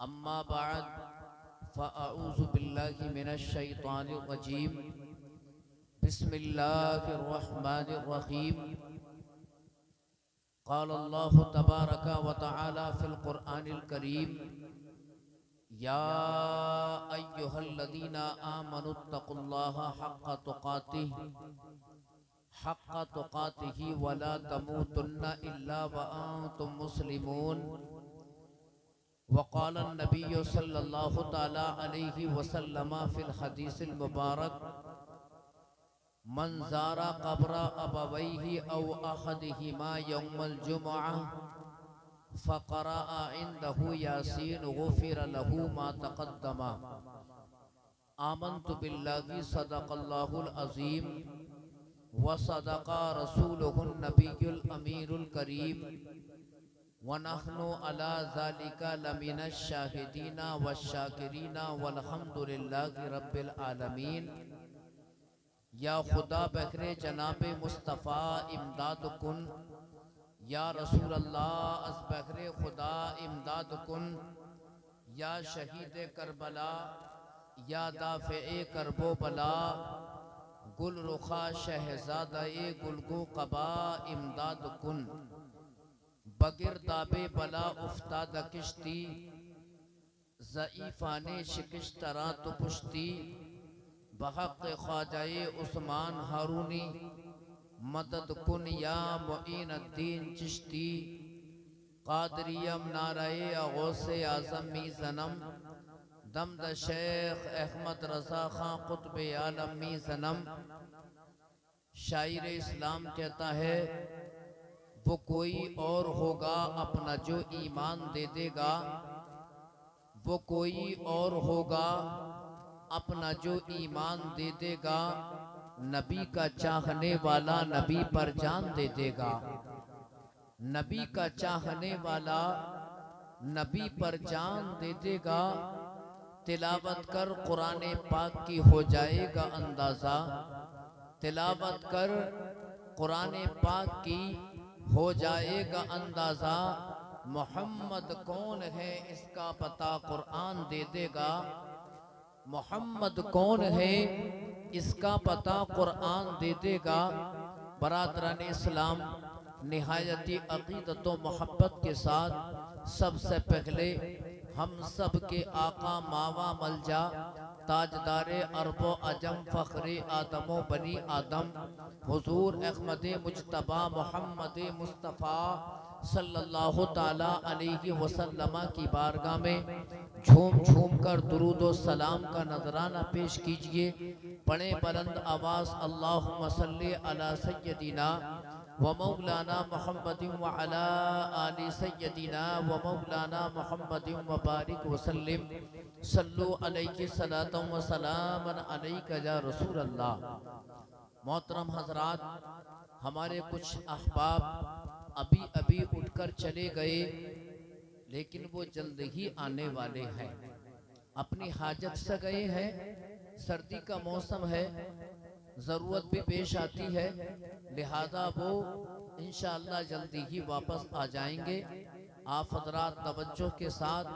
अम्मा बाद फ़अऊज़ु बिल्लाहि मिनश शैतानिर रजीम बिस्मिल्लाहिर रहमानिर रहीम क़ाल अल्लाहु तबारक व तआला फ़िल क़ुरआनिल करीम या अय्युहल्लज़ीना आमनुत्तक़ुल्लाहा हक़्क़ तुक़ातिही व ला तमूतुन्ना इल्ला व अंतुम मुस्लिमून। वक़ाल नबी सल्लल्लाहु तआला अलैहि वसल्लम फ़िल हदीसिल मुबारक मन ज़ारा क़ब्र अबवैहि औ अहदिहिमा यौमल जुमुअह फ़क़रअ इंदहु यासीन गुफ़िर लहू मा तक़द्दम। आमन्तु बिल्लाहि सदक़ल्लाहुल अज़ीम व सदक़ रसूलुहुन नबियुल अमीरुल करीम व नहनु अला ज़ालिका लमिनश शाहिदीना वश्शाकिरीना वल्हम्दुलिल्लाहि रब्बिल आलमीन। या खुदा बहरे जनाबे मुस्तफ़ा इमदाद कुन, या रसूल अल्लाह अस बहरे खुदा इमदाद कुन। या शहीद करबला, या दाफ़े करबो बला, गुल रुखा शहज़ादा गुलगो कबा इमदाद कुन। बगिरदाबे बला उफ्ताद किश्ती, ज़ईफ़ाने शिकस्तरा तो पुश्ती। बहक़ ख्वाजाए उस्मान हारूनी, मदद कुन या मुईनुद्दीन चिश्ती। क़ादरियम नाराए गौसे आज़म मी ज़नम, दमद शेख अहमद रज़ा खां क़ुत्ब आलम मी ज़नम। शायर इस्लाम कहता है वो कोई और होगा अपना जो ईमान दे देगा, वो कोई और होगा अपना जो ईमान दे देगा। नबी का चाहने वाला नबी पर जान दे देगा, नबी का चाहने वाला नबी पर जान दे देगा। तिलावत कर कुरान पाक की हो जाएगा अंदाज़ा, तिलावत कर कुरान पाक की हो जाएगा अंदाज़ा। मोहम्मद कौन है इसका पता कुरान दे देगा, मोहम्मद कौन है इसका पता कुरान दे देगा। बरादरान इस्लाम, निहायती अक़ीदत व मोहब्बत के साथ सबसे पहले हम सब के आका मावा मलजा ताजदारे अरबो अजम फ़ख्रे आदमो बनी आदम हुज़ूर अहमद मुज्तबा मोहम्मद मुस्तफ़ा सल्लल्लाहु ताला अलैहि वसल्लम की बारगाह में झूम झूम कर दुरूद व सलाम का नजराना पेश कीजिए। पढ़े बुलंद आवाज़ अल्लाहुम्मा सल्ली अला सय्यदिना व मौलाना मुहम्मदिन व अला आलि सय्यदिना व मौलाना मुहम्मदिन व बारिक व सल्लिम। सल्लु अलैहि सलातम व सलामन अलैका या रसूल अल्लाह। मोहतरम हज़रात, हमारे कुछ अहबाब अभी अभी उठकर चले गए, लेकिन वो जल्द ही आने वाले हैं। अपनी हाजत से गए हैं, सर्दी का मौसम है, ज़रूरत भी पेश आती है, लिहाजा वो इंशाअल्लाह जल्दी ही वापस आ जाएंगे। आप हज़रात तवज्जो के साथ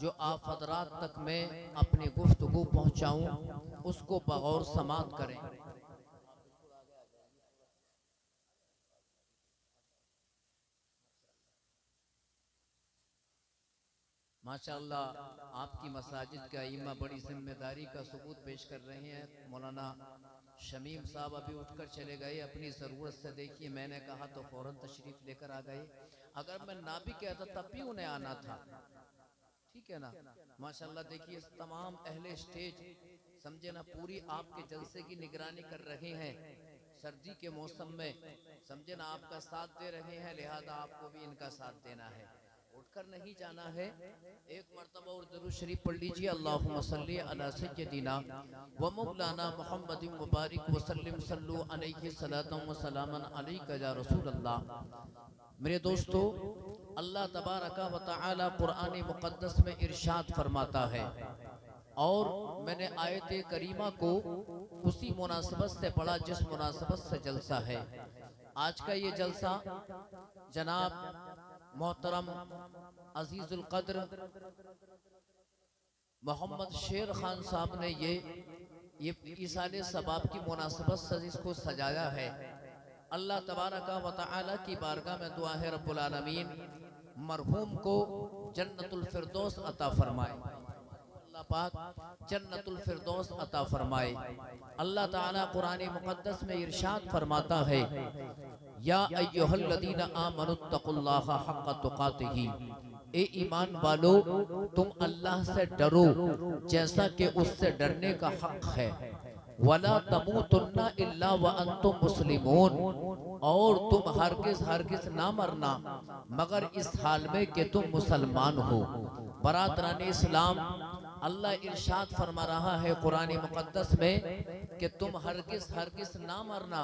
जो आप हज़रात तक मैं अपनी गुफ्तगू पहुँचाऊँ उसको बगौर समात करें। माशाअल्लाह, आपकी मसाजिद का इमा बड़ी जिम्मेदारी का सबूत पेश कर रहे हैं। मौलाना शमीम साहब अभी उठकर चले गए, अपनी ज़रूरत से देखिए मैंने कहा तो फ़ौरन तशरीफ़ लेकर आ गए। अगर मैं ना भी कहता तब भी उन्हें आना था, ठीक है ना। माशाअल्लाह देखिए तमाम अहले स्टेज समझे ना पूरी आपके जलसे की निगरानी कर रहे हैं। सर्दी के मौसम में समझे ना आपका साथ दे रहे हैं, लिहाजा आपको भी इनका साथ देना है, उठकर नहीं जाना है। एक मरतबा और दुरूद शरीफ पढ़ लीजिए, अल्लाहुम्मा सल्ली अला सय्यदिना व मौलाना मुहम्मदिन व बारिक व सल्लिम। सल्लु अलैहि सलातम व सलामन अलैका या रसूल अल्लाह। मेरे दोस्तों, अल्लाह तबारक व तआला कुरान मुक़द्दस में इरशाद फरमाता है, और मैंने आयत करीमा को उसी मुनासबत से पढ़ा जिस मुनासबत से जलसा है। आज का ये जलसा जनाब मोहतरम अजीजुल कद्र मोहम्मद शेर खान साहब ने ये इसाले सबाब की मुनासबत से इसको सजाया है। अल्लाह तबारका व तआला की बारगाह में दुआ है रब्बुल आलमीन मरहूम को जन्नतुल फिरदौस अता फरमाए। अल्लाह पाक जन्नतुल फिरदौस अता फरमाए। अल्लाह ताला कुरान मुकद्दस में इरशाद फरमाता है, या अय्युहल्लज़ीना आमनुत्तकुल्लाहा हक्का तुकातिही, ए ईमान वालो तुम अल्लाह से डरो जैसा कि उससे डरने का हक है। वला तमूतुन्ना इल्ला व अंतुम मुस्लिमून, और तुम हरगिज़ ना मरना मगर इस हाल में कि तुम मुसलमान हो। बरादरान इस्लाम, अल्लाह इरशाद फरमा रहा है कुरान मुकद्दस में कि तुम हरगिज़ ना मरना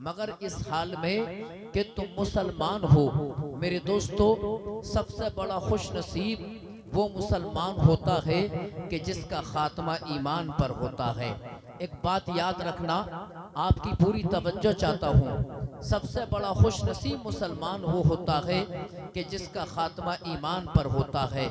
मगर इस हाल में कि तुम मुसलमान हो। मेरे दोस्तों, सबसे बड़ा खुश नसीब वो मुसलमान होता है कि जिसका खात्मा ईमान पर होता है। एक बात याद रखना, आपकी पूरी तवज्जो चाहता हूँ। सबसे बड़ा खुश नसीब मुसलमान वो होता है कि जिसका खात्मा ईमान पर होता है।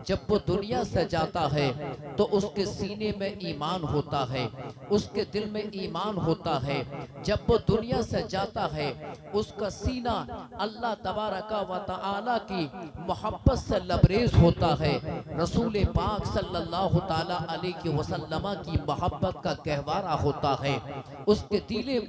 जब वो दुनिया से जाता है तो उसके सीने में ईमान होता है, उसके दिल में ईमान होता है। जब वो दुनिया से जाता है उसका सीना अल्लाह तबारका व तआला की मोहब्बत से लबरेज होता है। रसूल पाक सल्लल्लाहु ताला अलैहि वसल्लम की मोहब्बत का गहवारा होता है। उसके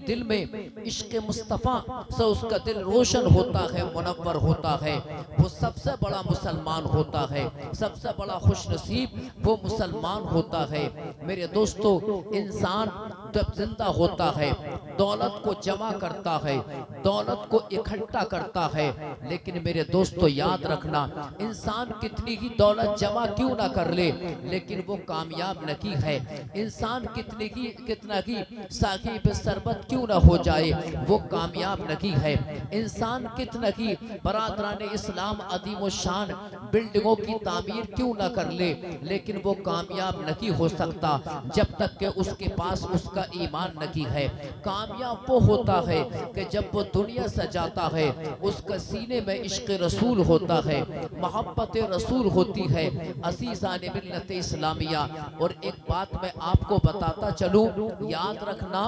दिल में इश्क मुस्तफ़ा से उसका दिल रोशन होता है, मुनव्वर होता है। वो सबसे बड़ा मुसलमान होता है, सबसे बड़ा खुश नसीब वो मुसलमान होता है। मेरे दोस्तों, इंसान जब जिंदा होता है दौलत को जमा करता है, दौलत को इकट्ठा करता है, लेकिन मेरे दोस्तों याद रखना, इंसान कितनी ही दौलत जमा क्यों ना कर ले लेकिन वो कामयाब नहीं है। इंसान कितना ही साहिब सरबत क्यों ना हो जाए वो कामयाब नहीं है। इंसान कितना ही बरादरान इस्लाम अदीम शान बिल्डिंगों की तामीर क्यों ना कर ले लेकिन वो कामयाब नहीं हो सकता जब तक कि उसके पास उसका ईमान नहीं है। कामयाब वो होता है कि जब वो दुनिया से जाता है उसका सीने में इश्क रसूल होता है, मोहब्बत रसूल होती है। अज़ीज़ान मिल्लत इस्लामिया, और एक बात मैं आपको बताता चलूं, याद रखना,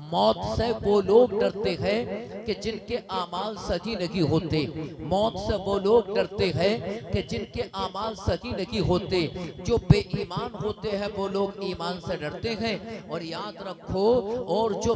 मौत से वो लोग डरते हैं कि जिनके आमाल सही नहीं होते। मौत से वो लोग डरते हैं कि जिनके आमाल सही नहीं होते। जो बेईमान होते हैं वो लोग ईमान से डरते हैं। और याद रखो, और जो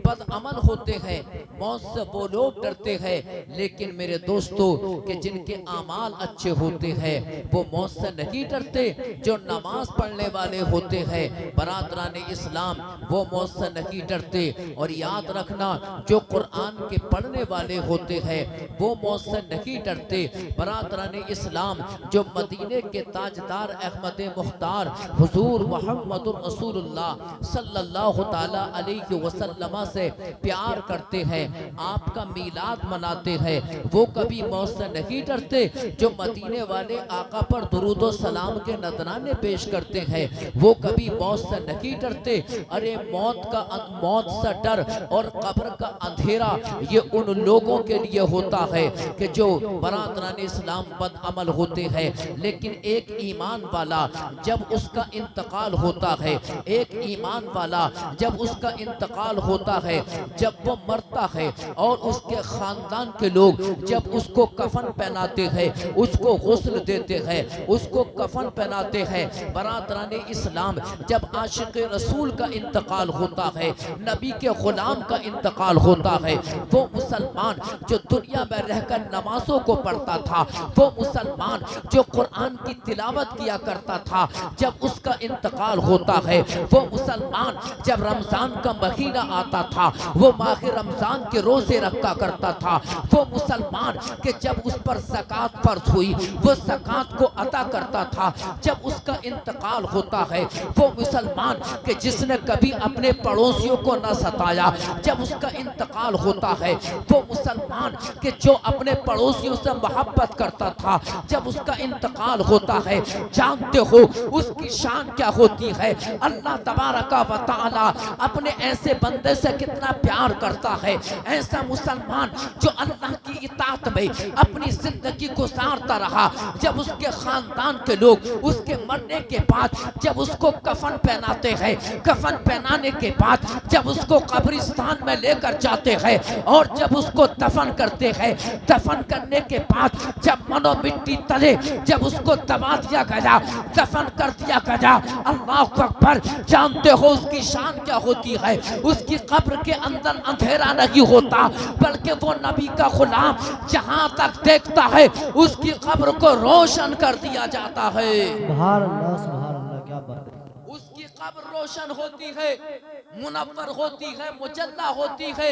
बदअमल होते हैं मौत से वो लोग डरते हैं। लेकिन मेरे दोस्तों, कि जिनके आमाल अच्छे होते हैं वो मौत से नहीं डरते। जो नमाज पढ़ने वाले होते हैं बरादरान इस्लाम वो मौत से नहीं डरते। और याद रखना, जो कुरान के पढ़ने वाले होते हैं वो मौत से नहीं डरते। बरादरान इस्लाम, जो मदीने के ताजदार अहमद मुख्तार हुजूर मोहम्मद रसूलुल्लाह सल्लल्लाहु ताला अलैहि वसल्लम से प्यार करते हैं, आपका मीलाद मनाते हैं, वो कभी मौत से नहीं डरते। जो मदीने वाले आका पर दुरूद व सलाम के नजराने पेश करते हैं वो कभी मौत से नहीं डरते। अरे मौत से डर और कब्र का अंधेरा ये उन लोगों के लिए होता है कि जो बरादरान इस्लाम बदअमल होते हैं। लेकिन एक ईमान वाला जब उसका इंतकाल होता है, एक ईमान वाला जब उसका इंतकाल होता है, जब वो मरता है और उसके खानदान के लोग जब उसको कफन पहनाते हैं, उसको गुस्ल देते हैं, उसको कफन पहनाते हैं। बरादरान इस्लाम, जब आशिक रसूल का इंतकाल होता है, नबी के गुलाम का इंतकाल होता है, वो मुसलमान जो दुनिया में रहकर नमाजों को पढ़ता था, वो मुसलमान जो कुरान की तिलावत किया करता था, जब उसका इंतकाल होता है, वो मुसलमान जब रमजान का महीना आता था वो माह रमजान के रोजे रखा करता था, वो मुसलमान के जब उस पर ज़कात फर्ज हुई वो ज़कात को अता करता था। जब उसका इंतकाल होता है वो मुसलमान के जिसने कभी अपने पड़ोसियों को न सताया। जब उसका इंतकाल होता है वो मुसलमान के जो अपने पड़ोसियों से मोहब्बत करता था, जब उसका इंतकाल होता है, जानते हो उसकी शान क्या होती है। अल्लाह तबारक व तआला अपने ऐसे बंदे से कितना प्यार करता है। ऐसा मुसलमान जो अल्लाह की इताअत में अपनी जिंदगी गुजारता रहा, जब उसके खानदान के लोग उसके मरने के बाद जब उसको कफन पहनाते हैं, कफन पहनाने के बाद जब उसको कब्रिस्तान में लेकर जाते हैं और जब उसको दफन करते हैं, दफन करने के बाद जब मनो मिट्टी तले जब उसको दबा दिया गया, दफन कर दिया गया, अल्लाह अकबर, जानते हो उसकी शान क्या होती है। उसकी कब्र के अंदर अंधेरा नहीं होता, बल्कि वो नबी का गुलाम जहां तक देखता है उसकी कब्र को रोशन कर दिया जाता है। सुभान अल्लाह, क्या बात है। उसकी कब्र रोशन होती है, मुनव्वर होती है, मुजल्ला होती है।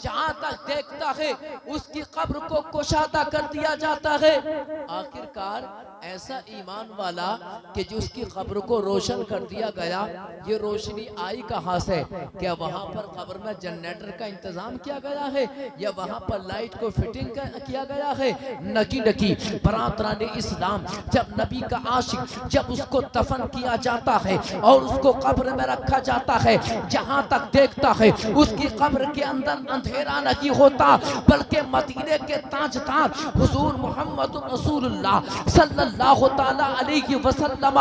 जहां तक देखता है उसकी कब्र को कुशादा कर दिया जाता है। आखिरकार ऐसा ईमान वाला कि जो उसकी कब्र को रोशन कर दिया गया, ये रोशनी आई कहां से? क्या वहां पर कब्र में जनरेटर का इंतजाम किया गया है या वहां पर लाइट को फिटिंग किया गया है? नकी नकी बरातराने इस्लाम, जब नबी का आशिक जब उसको दफन किया जाता है और उसको कब्र में रखा जाता है, जहां तक देखता है उसकी कब्र के अंदर अंधेरा नहीं होता, बल्कि मदीने के ताजदार हुजूर मोहम्मद रसूलुल्लाह सल्लल्लाहु ताला अलैहि वसल्लम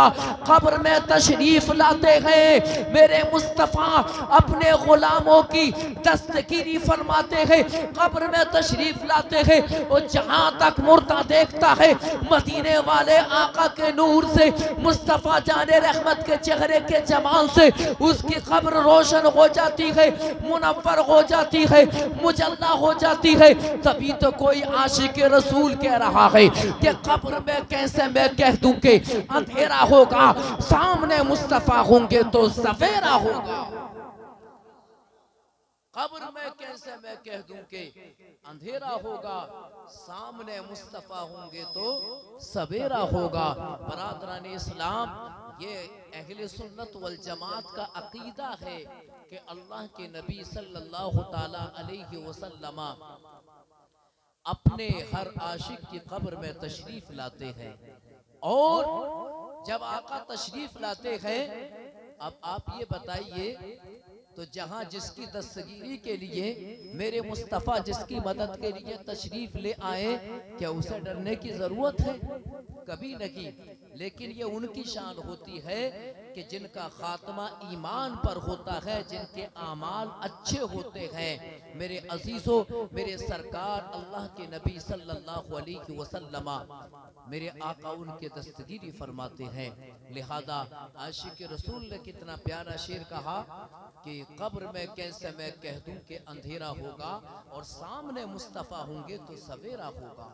कब्र में तशरीफ लाते हैं। मेरे मुस्तफ़ा अपने गुलामों की दस्तगीरी फरमाते हैं, कब्र में तशरीफ लाते हैं और जहां तक मुर्दा देखता है मदीने वाले आका के नूर से, मुस्तफ़ा जाने रहमत के चेहरे के जमाल से उसकी कब्र रोशन हो जाती है, मुनव्वर हो जाती है, मुजल्ला हो जाती है। तभी तो कोई आशिक रसूल कह रहा है कि कब्र में कैसे मैं कह दूं कि अंधेरा होगा, सामने मुस्तफ़ा होंगे तो सवेरा होगा। कब्र में कैसे मैं कह दूं कि अंधेरा होगा, सामने मुस्तफ़ा होंगे तो सवेरा होगा। बरादरान इस्लाम, ये अहले सुन्नत वल जमात का अकीदा है कि अल्लाह के नबी सल्लल्लाहु ताला अलैहि वसल्लम अपने हर आशिक की कब्र में तशरीफ लाते हैं। और जब आका तशरीफ लाते हैं, अब आप ये बताइए, तो जहां जिसकी दस्तगीरी के लिए मेरे मुस्तफ़ा जिसकी मदद के लिए तशरीफ ले आए, क्या उसे डरने की जरूरत है? कभी नहीं। लेकिन ये उनकी शान होती है कि जिनका खात्मा ईमान पर होता है, जिनके आमाल अच्छे होते हैं। मेरे अजीजों, मेरे सरकार अल्लाह के नबी सल्लल्लाहु अलैहि वसल्लम मेरे आका उनके दस्तगीरी फरमाते हैं। लिहाजा आशिक रसूल ने कितना प्यारा शेर कहा कि कब्र में कैसे मैं कह दूं कि अंधेरा होगा और सामने मुस्तफ़ा होंगे तो सवेरा होगा।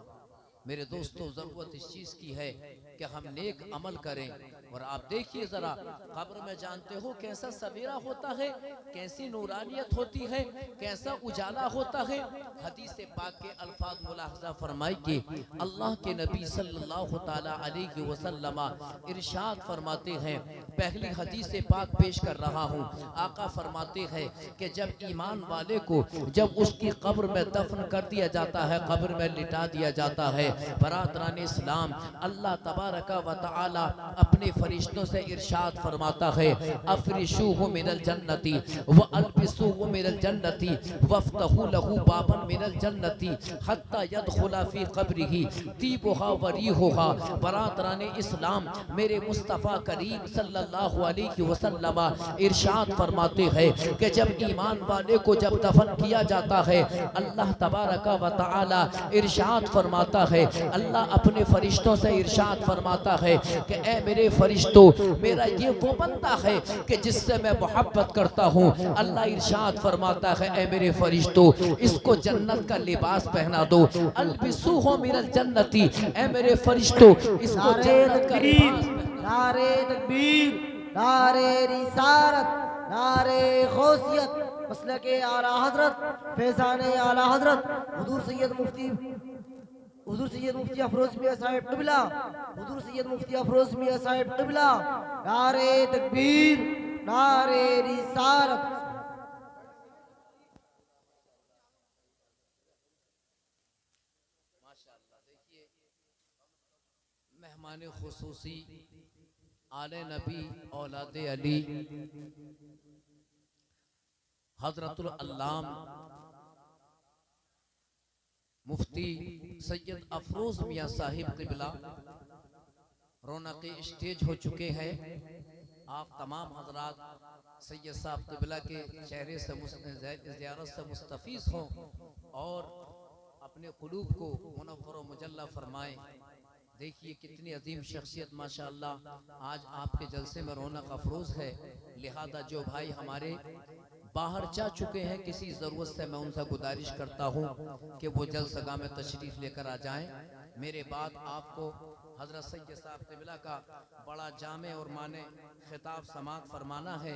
मेरे दोस्तों, जरूरत इस चीज की है कि हम नेक अमल करें। और आप देखिए जरा, कब्र में जानते हो कैसा सवेरा होता है, कैसी नूरानियत होती है, कैसा उजाला होता है। हदीस पाक के अल्फाज मुलाहजा फरमाई कि अल्लाह के नबी सल्लल्लाहु ताला अलैहि वसल्लम इरशाद फरमाते हैं, पहली हदीस पाक पेश कर रहा हूँ। आका फरमाते हैं कि जब ईमान वाले को जब उसकी कब्र में दफन कर दिया जाता है, कब्र में लिटा दिया जाता है, बरादरान इस्लाम, अल्लाह तबारक व तआला अपने फरिश्तों से इरशाद फरमाता है, अफरिशूहु मिनल जन्नती व अल्बिसूहु मिनल जन्नती वफ्तहू लहू बाबन मिनल जन्नती हत्ता यदखुला फी क़ब्रिही तीबुहा व रीहुहा। बरादरान इस्लाम, मेरे मुस्तफ़ा करीम सल्लल्लाहु अलैहि वसल्लम इरशाद फरमाते हैं कि जब ईमान वाले को जब दफन किया जाता है, अल्लाह तबारक व तआला इरशाद फरमाता है, अल्लाह अपने फरिश्तों से इरशाद फरमाता है कि ए मेरे फरिश्तों, मेरा ये वो बंदा है कि जिससे मैं मोहब्बत करता हूँ। अल्लाह इरशाद फरमाता है, ए मेरे फरिश्तों, इसको जन्नत का लिबास पहना दो। अल्बिसूहु मिनल जन्नती, ए मेरे फरिश्तों, इसको जन्नत का लिबास पहना दो। नारे तकबीर, नारे रिसालत, नारे गौसियत, मसलके आला हजरत, फैजाने आला हजरत हुजूर सैयद मुफ्ती अफरोज मियां साहिब क़िबला, हुजूर सैयद मुफ्ती अफरोज मियां साहिब क़िबला। नारे तकबीर, नारे रिसालत। माशाअल्लाह। देखिए मेहमान खुसूसी आले नबी औलादे अली हजरतुल अल्लाम मुफ्ती सैयद अफरोज मियाँ साहिब क़िबला रौनक स्टेज हो चुके हैं। आप तमाम हजरात सैयद साहब क़िबला के चेहरे से ज़ियारत से मुस्तफ़ीज़ हों और अपने क़ुलूब को मुनव्वर व मुजल्ला फरमाएं। देखिए कितनी अजीम शख्सियत माशाअल्लाह आज आपके जलसे में रौनक अफरोज है। लिहाजा जो भाई हमारे बाहर जा चुके हैं किसी ज़रूरत से, मैं उनसे गुजारिश करता हूँ कि वो जलसगा में तशरीफ़ लेकर आ जाएं। मेरे बाद आपको हज़रत सैयद साहब क़िबला का बड़ा जामे और माने खिताब समात फरमाना है।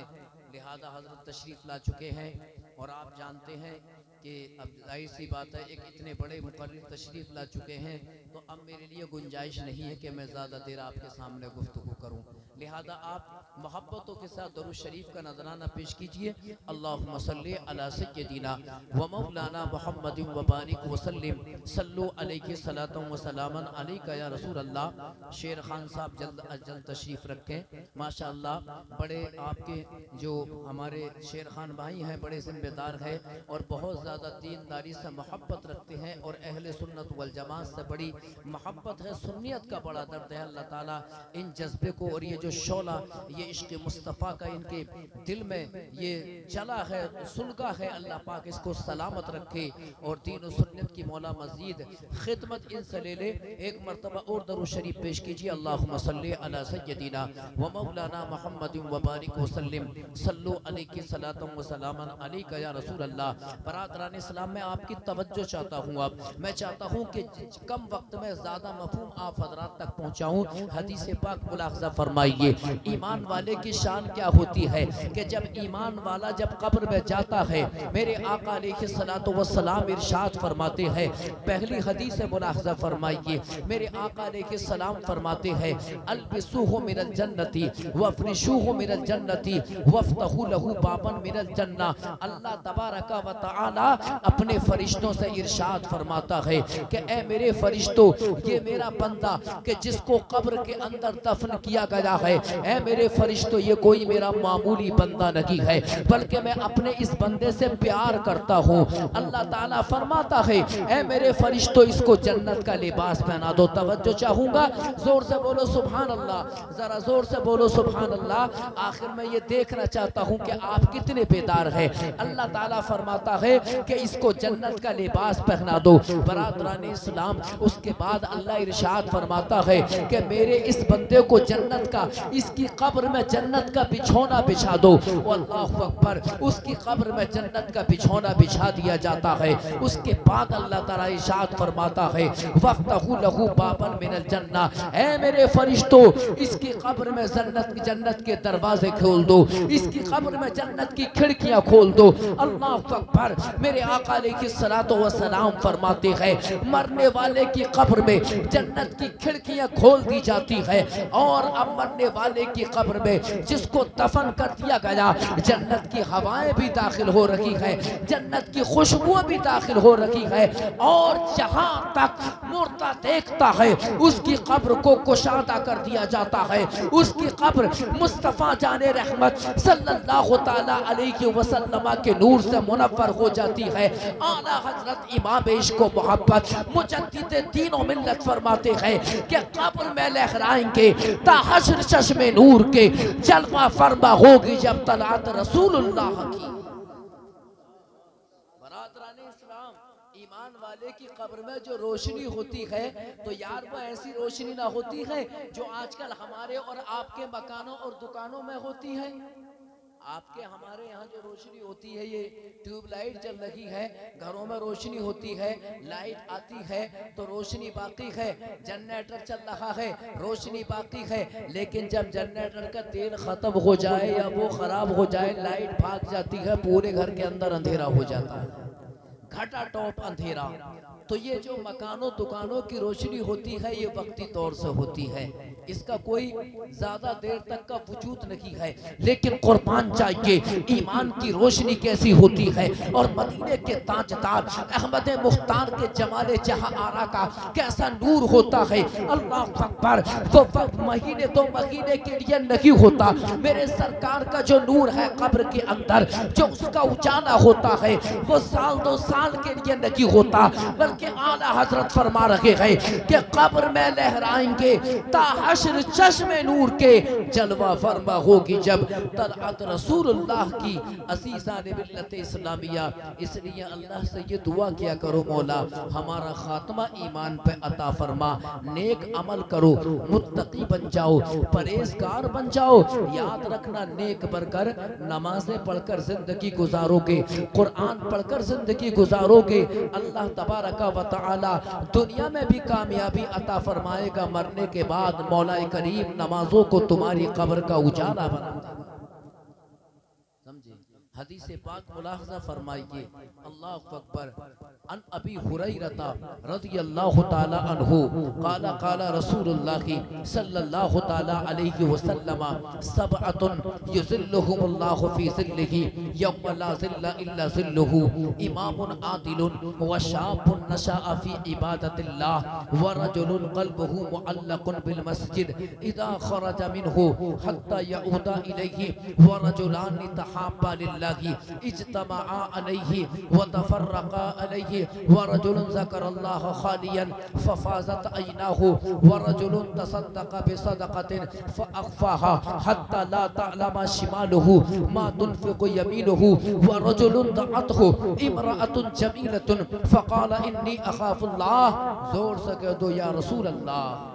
लिहाजा हज़रत तशरीफ़ ला चुके हैं और आप जानते हैं कि अब जाहिर सी बात है एक इतने बड़े मुक़र्रिर तशरीफ़ ला चुके हैं तो अब मेरे लिए गुंजाइश नहीं है कि मैं ज़्यादा देर आपके सामने गुफ्तगू करूँ। लिहाजा आप मोहब्बतों के साथ दरूद शरीफ का नजराना पेश कीजिए। अल्लाहुम्मा सल्ली अला सय्यदिना व मौलाना मुहम्मदिन व बारिक वसल्लिम सल्लु अलैहि सलातम व सलामन अलैका या रसूल अल्लाह। शेर खान साहब जल्द अज जल्द तशरीफ़ रखें। माशाअल्लाह बड़े आपके जो हमारे शेर खान भाई हैं बड़े जिम्मेदार हैं और बहुत ज़्यादा दीनदारी से मोहब्बत रखते हैं और अहले सुन्नत वल जमात से बड़ी मोहब्बत है। सुन्नियत का बड़ा दर्द है। अल्लाह ताला इन जज्बे को और ये जो शोला ये इश्क़ मुस्तफ़ा का इनके दिल में ये जला है सुलगा है, अल्लाह पाक इसको सलामत रखे और दीन और सुन्नत की मौला मज़ीद खिदमत इनसे ले ले। एक मरतबा और दरूद शरीफ पेश कीजिए। अल्लाहुम्मा सल्ली अला सय्यदिना व मौलाना मुहम्मदिन व बारिक वसल्लिम सल्लु अलैहि सलातम व सलामन अलैका या रसूल अल्लाह। बरादरान इस्लाम में आपकी तवज्जो चाहता हूँ। अब मैं चाहता हूँ कि कम वक्त में ज़्यादा मफ़हूम आप हज़रात तक पहुँचाऊँ। हदीस पाक मुलाहज़ा फरमाइए ईमान वाले की शान क्या होती है कि जब ईमान वाला जब कब्र में जाता है मेरे आका अलैहिस्सलातु वस्सलाम इरशाद फरमाते हैं। पहली हदीस मुलाहज़ा फरमाइए मेरे आका अलैहिस्सलाम फरमाते हैं अल्बिसूहु मिनल जन्नती वफ्रिशूहु मिनल जन्नती वफ्तहू लहू बाबन मिनल जन्ना। अल्लाह तबारका व तआला अपने फरिश्तों से इरशाद फरमाता है कि ए मेरे फरिश्तों ये मेरा बंदा कि जिसको कब्र के अंदर दफन किया गया है, ए मेरे फरिश्तों ये कोई मेरा मामूली बंदा नहीं है बल्कि मैं अपने इस बंदे से प्यार करता हूँ। अल्लाह ताला फरमाता है ए मेरे फरिश्तों इसको जन्नत का लिबास पहना दो। तवज्जो चाहूँगा, जोर से बोलो सुभान अल्लाह, जरा जोर से बोलो सुभान अल्लाह। आखिर में ये देखना चाहता हूँ कि आप कितने बेदार हैं। अल्लाह ताला फरमाता है कि इसको जन्नत का लिबास पहना दो। बरादरान इस्लाम उसके बाद अल्लाह इरशाद फरमाता है कि मेरे इस बंदे को जन्नत का इसकी कब्र में जन्नत का बिछौना बिछा दो। अल्लाहु अकबर। उसकी कब्र में जन्नत का बिछौना बिछा दिया जाता है। उसके बाद अल्लाह ताला इरशाद फरमाता है वफ्तहू लहू बाबन मिनल जन्ना। ऐ मेरे फरिश्तों इसकी कब्र में जन्नत के दरवाजे खोल दो, इसकी कब्र में जन्नत की खिड़कियां खोल दो। अल्लाहु अकबर। मेरे आका अलैहिस्सलातु वस्सलाम फरमाते हैं मरने वाले की कब्र में जन्नत की खिड़कियां खोल दी जाती है और अब मरने वाले की कब्र में जिसको दफन कर दिया गया जन्नत की हवाएं भी दाखिल हो रही है, जन्नत की खुशबुएं भी दाखिल हो रही है और जहां तक मुर्दा देखता है उसकी कब्र को कुशादा कर दिया जाता है। उसकी कब्र मुस्तफ़ा जाने रहमत सल्लल्लाहु ताला अलैहि वसल्लम के नूर से मुनव्वर हो जाती है। आला हजरत इमाम इश्क़ व मोहब्बत मुजद्दिद दीन व मिल्लत फरमाते हैं कि कब्र में लहराएंगे ता हश्र चश्मे नूर के जलवा फरमा होगी जब तलात रसूलुल्लाह की। बरादराने इस्लाम ईमान वाले की कब्र में जो रोशनी होती है तो यार वो ऐसी रोशनी ना होती है जो आजकल हमारे और आपके मकानों और दुकानों में होती है। आपके हमारे यहाँ जो रोशनी होती है ये ट्यूबलाइट जल रही है, घरों में रोशनी होती है, लाइट आती है तो रोशनी बाकी है, जनरेटर चल रहा है रोशनी बाकी है। लेकिन जब जनरेटर का तेल खत्म हो जाए या वो खराब हो जाए लाइट भाग जाती है, पूरे घर के अंदर अंधेरा हो जाता है, घटा टॉप अंधेरा। तो ये जो मकानों दुकानों की रोशनी होती है ये वक्ती तौर से होती है। इसका कोई ज्यादा देर तक का वजूद नहीं है, लेकिन कुर्बान चाहिए ईमान की रोशनी कैसी होती है और मदीने के ताजदार अहमद मुख्तार के जमाले जहां आरा का कैसा नूर होता है। अल्लाह अकबर, वो महीने दो महीने के लिए नहीं होता, मेरे सरकार का जो नूर है कब्र के अंदर जो उसका उजाला होता है वो साल दो साल के लिए नहीं होता, बल्कि आला हजरत फरमा रहे हैं कि कब्र में लहराएंगे ताहशर चश्मे नूर के, जलवा फरमा होगी जब तलअत रसूलुल्लाह की अज़ीज़ान मिल्लत इस्लामिया। इसलिए अल्लाह से ये दुआ किया करो, मौला हमारा खात्मा ईमान पे अता फरमा, नेक अमल करो, मुत्तकी बन जाओ, परहेजगार बन जाओ। याद रखना, नेक बनकर नमाजें पढ़कर जिंदगी गुजारोगे, कुरान पढ़कर जिंदगी गुजारोगे, अल्लाह तबारका व तआला दुनिया में भी कामयाबी अता फरमाएगा, मरने के बाद मौला करीम नमाजों को तुम्हारी कब्र का उजाला बना देगा। समझे? हदीस पाक मुलाहजा फरमाइए। अल्लाहु अकबर। अन अबी हुरैरा रज़ियल्लाहु ताला अन्हु क़ाला क़ाला रसूलुल्लाह सल्लल्लाहु ताला अलैहि वसल्लम सबअतुन युज़िल्लुहुमुल्लाहु फ़ी ज़िल्लिही यौम ला ज़िल्ला इल्ला ज़िल्लुहु इमामुन आदिलुन व शाबुन नशअ फ़ी इबादतिल्लाह व रजुलुन क़ल्बुहु मुअल्लक़ुन बिल मस्जिद इज़ा ख़रज मिन्हु हत्ता यऊदा इलैहि व रजुलान तहाब्बा लिल्लाहि इज्तमआ अलैहि व तफ़र्रक़ा अलैहि व रजुलुन ज़करल्लाह खालियन फ़फ़ाज़त ऐनाहु व रजुलुन तसद्दक़ बिसदक़तिन फ़अख़फ़ाहा हत्ता ला तअलम शिमालुहु मा तुनफ़िक़ु यमीनुहु व रजुलुन दअतहु इम्रअतुन जमीलतुन फ़क़ाल इन्नी अख़ाफ़ुल्लाह। जोर से कह दो या रसूल अल्लाह।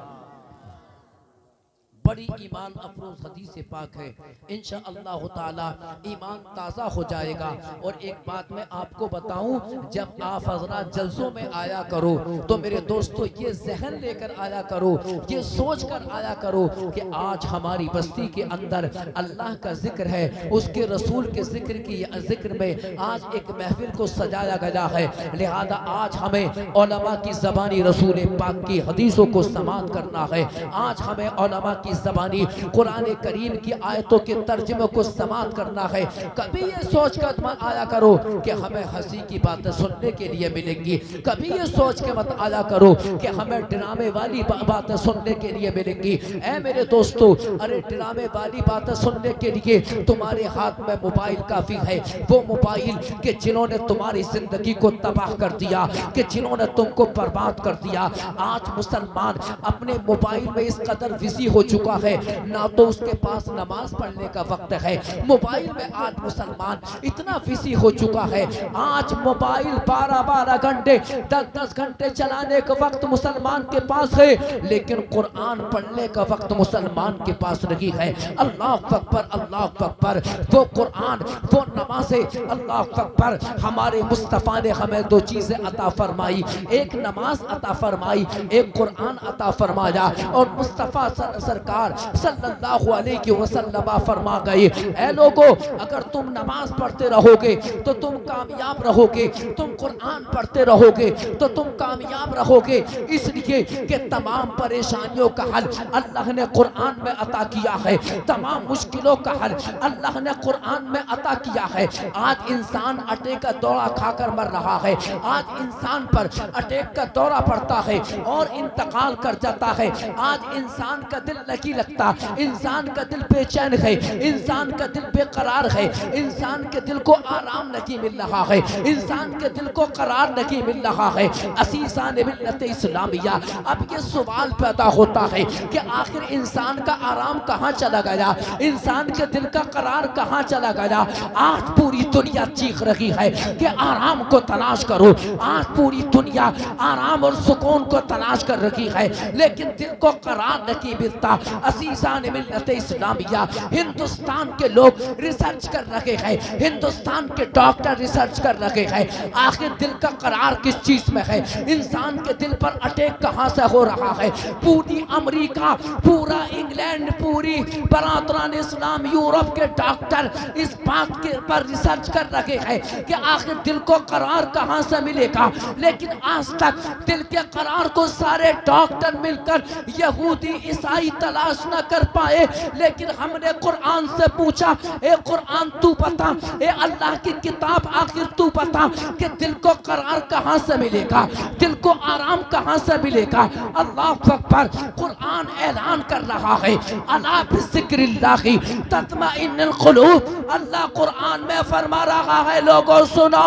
बड़ी ईमान अफरोज हदीस पाक है, इंशाअल्लाह ताला ईमान ताज़ा हो जाएगा। और एक बात मैं आपको बताऊं, जब आप हज़रात जलसों में आया करो तो मेरे दोस्तों ये जहन लेकर आया करो, ये सोच कर आया करो कि आज हमारी बस्ती के अंदर अल्लाह का जिक्र है, उसके रसूल के जिक्र में आज एक महफिल को सजाया गया है। लिहाजा आज हमें उलमा की ज़बानी रसूल पाक की हदीसों को समाअत करना है। आज हमें उलमा की ज़बानी कुरान करीम की आयतों के तर्जुमे को समाअत करना है। कभी ये सोच कर मत आया करो कि हमें हंसी की बातें सुनने के लिए मिलेंगी, कभी ये सोच के मत आया करो कि हमें ड्रामे वाली बातें सुनने के लिए मिलेंगी। ऐ मेरे दोस्तों, अरे ड्रामे वाली बातें सुनने के लिए तुम्हारे हाथ में मोबाइल काफ़ी है, वो मोबाइल के जिन्होंने तुम्हारी जिंदगी को तबाह कर दिया, कि जिन्होंने तुमको बर्बाद कर दिया। आज मुसलमान अपने मोबाइल में इस कदर बिजी हो चुका है, ना तो उसके पास नमाज पढ़ने का वक्त है। मोबाइल में आज मुसलमान इतना बिजी हो चुका है, आज मोबाइल 12-12 घंटे 10-10 घंटे चलाने का वक्त मुसलमान के पास है, लेकिन कुरान पढ़ने का वक्त मुसलमान के पास नहीं है। अल्लाह अकबर, अल्लाह अकबर। वो कुरान, वो नमाज़े, अल्लाह अकबर। हमारे मुस्तफ़ा ने हमें दो चीजें अता फरमाई, एक नमाज अता फरमाई, एक कुरान अता फरमाया। और मुस्तफ़ा सरकार सल्लल्लाहु अलैहि वसल्लम फरमा गए, ऐ लोगों, अगर तुम नमाज पढ़ते रहोगे तो तुम कामयाब रहोगे, तुम कुरान पढ़ते रहोगे तो तुम कामयाब रहोगे। इसलिए कि तमाम परेशानियों का हल अल्लाह ने कुरान में अता किया है, तमाम मुश्किलों का हल अल्लाह ने कुरान में अता किया है। आज इंसान अटैक का दौरा खाकर मर रहा है, आज इंसान पर अटैक का दौरा पड़ता है और इंतकाल कर जाता है। आज इंसान का दिल नहीं लगता, इंसान का दिल बेचैन है, इंसान का दिल बेकरार है, इंसान के दिल को आराम नहीं मिल रहा है, इंसान के दिल को करार नहीं मिल रहा है। असीसान मिल्लत इस्लामिया, अब ये सवाल पैदा होता है कि आखिर इंसान का आराम कहाँ चला गया, इंसान के दिल का करार कहाँ चला गया। आज पूरी दुनिया चीख रही है कि आराम को तलाश करो, आज पूरी दुनिया आराम और सुकून को तलाश कर रही है, लेकिन दिल को करार नहीं मिलता। असीसान मिल्लत इस्लामिया, हिंदुस्तान के लोग रिसर्च कर रहे हैं, हिंदुस्तान के डॉक्टर रिसर्च कर रहे हैं, आखिर दिल का करार किस चीज में है, इंसान के दिल पर अटैक कहां से हो रहा है। पूरी अमेरिका, पूरा इंग्लैंड, पूरी बरादरान इस्लाम, यूरोप के डॉक्टर इस बात के पर रिसर्च कर रहे हैं कि आखिर दिल को करार कहां से मिलेगा। लेकिन आज तक दिल के करार को सारे डॉक्टर मिलकर, यहूदी ईसाई तलाश न कर पाए, लेकिन हमने कुरान से पूछा, ए कुरान तू बता, ए अल्लाह की किताब आखिर तू बता कि दिल को करार कहाँ से मिलेगा, दिल को आराम कहाँ से मिलेगा। अल्लाह अकबर, कुरान ऐलान कर रहा है, अला बिज़िक्रिल्लाहि तत्मइन्नुल क़ुलूब। अल्लाह कुरान में फरमा रहा है, लोगों सुनो,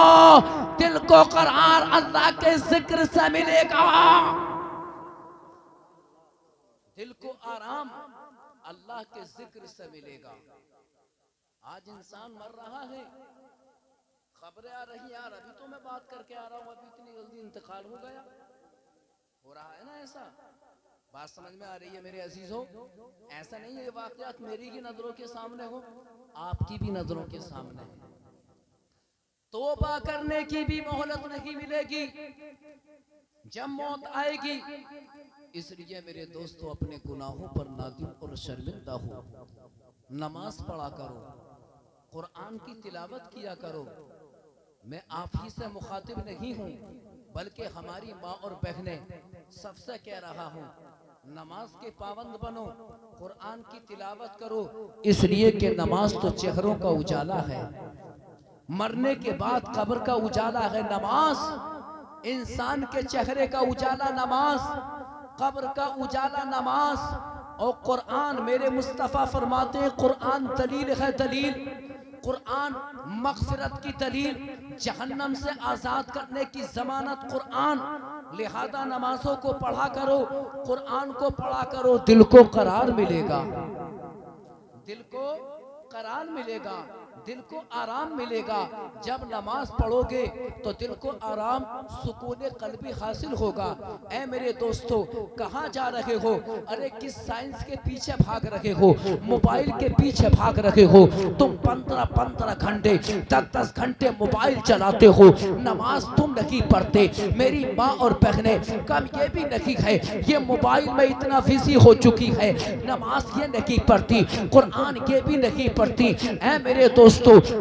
दिल को करार अल्लाह के जिक्र से मिलेगा, दिल को आराम अल्लाह के जिक्र से मिलेगा। आज इंसान मर रहा है, खबरें आ रही यार, अभी तो मैं बात करके आ रहा हूं, अभी इतनी जल्दी इंतकाल हो गया, हो रहा है ना ऐसा। बात समझ में आ रही है मेरे अजीजों? ऐसा नहीं है ये वाकयात मेरी ही नजरों के सामने हो, आपकी भी नजरों के सामने है। तौबा करने की भी मोहलत नहीं मिलेगी जब मौत आएगी। इसलिए मेरे दोस्तों, अपने गुनाहों पर नादिम और शर्मिंदा हो, नमाज पढ़ा करो, कुरान की तिलावत किया करो। मैं आप ही से मुखातिब नहीं हूँ, बल्कि हमारी माँ और बहनें सबसे कह रहा हूँ, नमाज के पाबंद बनो, कुरान की तिलावत करो, इसलिए कि नमाज तो चेहरों का उजाला है, मरने के बाद कब्र का उजाला है नमाज, इंसान के चेहरे का उजाला नमाज, कब्र का उजाला नमाज। और कुरान, मेरे मुस्तफ़ा फरमाते हैं, कुरान दलील है, दलील, कुरान मग़फ़िरत की दलील, जहन्नम से आज़ाद करने की ज़मानत कुरान। लिहाजा नमाजों को पढ़ा करो, कुरान को पढ़ा करो, दिल को करार मिलेगा, दिल को करार मिलेगा, दिल को आराम मिलेगा। जब नमाज पढ़ोगे तो दिल को आराम, सुकून क़ल्बी हासिल होगा। ऐ मेरे दोस्तों, कहाँ जा रहे हो? अरे किस साइंस के पीछे भाग रहे हो, मोबाइल के पीछे भाग रहे हो। तुम 15-15 घंटे, 10-10 घंटे मोबाइल चलाते हो, नमाज तुम नहीं पढ़ते। मेरी माँ और बहनें, कम ये भी नहीं है, ये मोबाइल में इतना बिजी हो चुकी है, नमाज ये नहीं पढ़ती, कुरान ये भी नहीं पढ़ती। ऐ मेरे दोस्तों,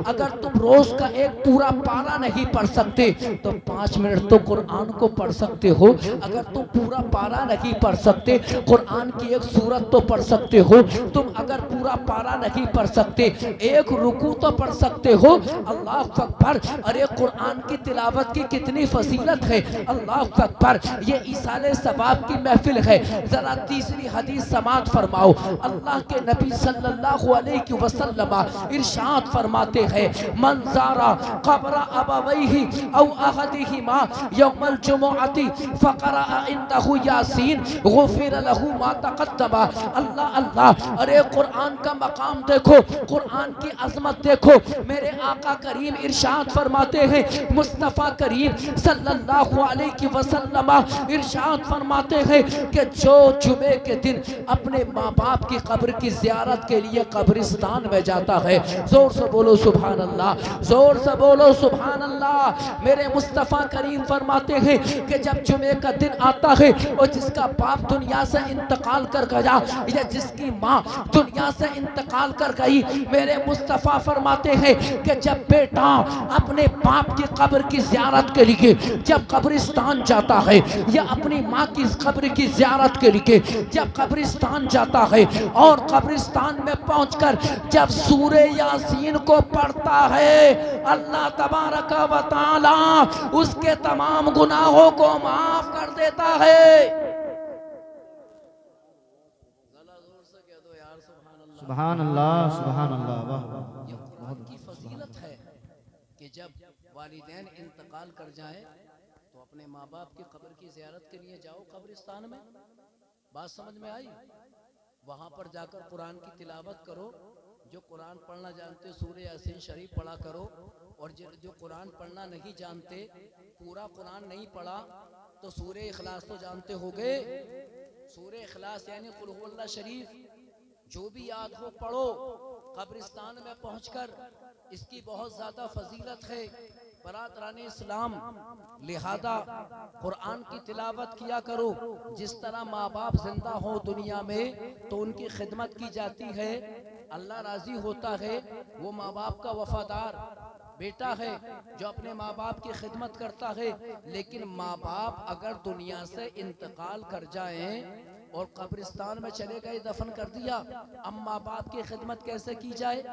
अगर तुम रोज का एक पूरा पारा नहीं पढ़ सकते तो 5 मिनट तो कुरान को पढ़ सकते हो। अगर तुम पूरा पारा नहीं पढ़ सकते, कुरान की एक सूरत तो पढ़ सकते हो। तुम अगर पूरा पारा नहीं पढ़ सकते, एक रुकू तो पढ़ सकते हो। अल्लाह अकबर, अरे कुरान की तिलावत की कितनी फजीलत है। अल्लाह अकबर, ये इसाले सवाब की महफिल है। जरा तीसरी हदीस समात फरमाओ। अल्लाह के नबी सल्लल्लाहु अलैहि वसल्लम इरशाद फरमाते हैं, मन ज़ारा क़ब्र अबवैहि औ अहदिहिमा यौमल जुमुअति फ़क़रा इंदहु यासीन गुफ़िर लहु मा तक़द्दम। अल्लाह अल्लाह, अरे कुरान का मकाम देखो, कुरान की अज़मत देखो। मेरे आका करीम इरशाद फरमाते हैं, मुस्तफ़ा करीम सल्लल्लाहु अलैहि वसल्लम इरशाद फरमाते हैं कि जो जुमे के दिन अपने माँ बाप की कब्र की ज़ियारत के लिए कब्रिस्तान में जाता है, जोर से बोलो सुभान अल्लाह, जोर से बोलो सुभान अल्लाह। मेरे मुस्तफ़ा करीम फरमाते हैं कि जब जुमे का दिन आता है और जिसका बाप दुनिया से इंतकाल कर गया या जिसकी माँ दुनिया से इंतकाल कर गई, मेरे मुस्तफ़ा फरमाते हैं कि जब बेटा अपने बाप की कब्र की ज़ियारत के लिए जब कब्रिस्तान जाता है या अपनी माँ की कब्र की ज़ियारत के लिए जब कब्रिस्तान जाता है और कब्रिस्तान में पहुंचकर जब सूरे यासीन को पढ़ता है, अल्लाह तबारक व तआला उसके तमाम गुनाहों को माफ कर देता है। सुभान अल्लाह, सुभान अल्लाह। वाह ये कुरान की फजीलत है कि जब वालिदैन इंतकाल कर जाए तो अपने माँ बाप की कब्र की ज़ियारत के लिए जाओ कब्रिस्तान में। बात समझ में आई? वहां पर जाकर कुरान की तिलावत करो। जो कुरान पढ़ना जानते सूरह यासीन शरीफ पढ़ा करो, और जो कुरान पढ़ना नहीं जानते, पूरा कुरान नहीं पढ़ा तो सूरह इखलास तो जानते होगे। सूरह इखलास यानी कुल हुवल्लाह शरीफ जो भी याद हो पढ़ो कब्रिस्तान में पहुंचकर। इसकी बहुत ज़्यादा फजीलत है बरादराने इस्लाम। लिहाजा कुरान की तिलावत किया करो। जिस तरह माँ बाप जिंदा हो दुनिया में तो उनकी खिदमत की जाती है, अल्लाह राजी होता है। वो माँ बाप का वफादार बेटा है जो अपने माँ बाप की खिदमत करता है। लेकिन माँ बाप अगर दुनिया से इंतकाल कर जाएं और कब्रिस्तान में चले गए, दफन कर दिया। अब माँ बाप की खिदमत कैसे की जाए,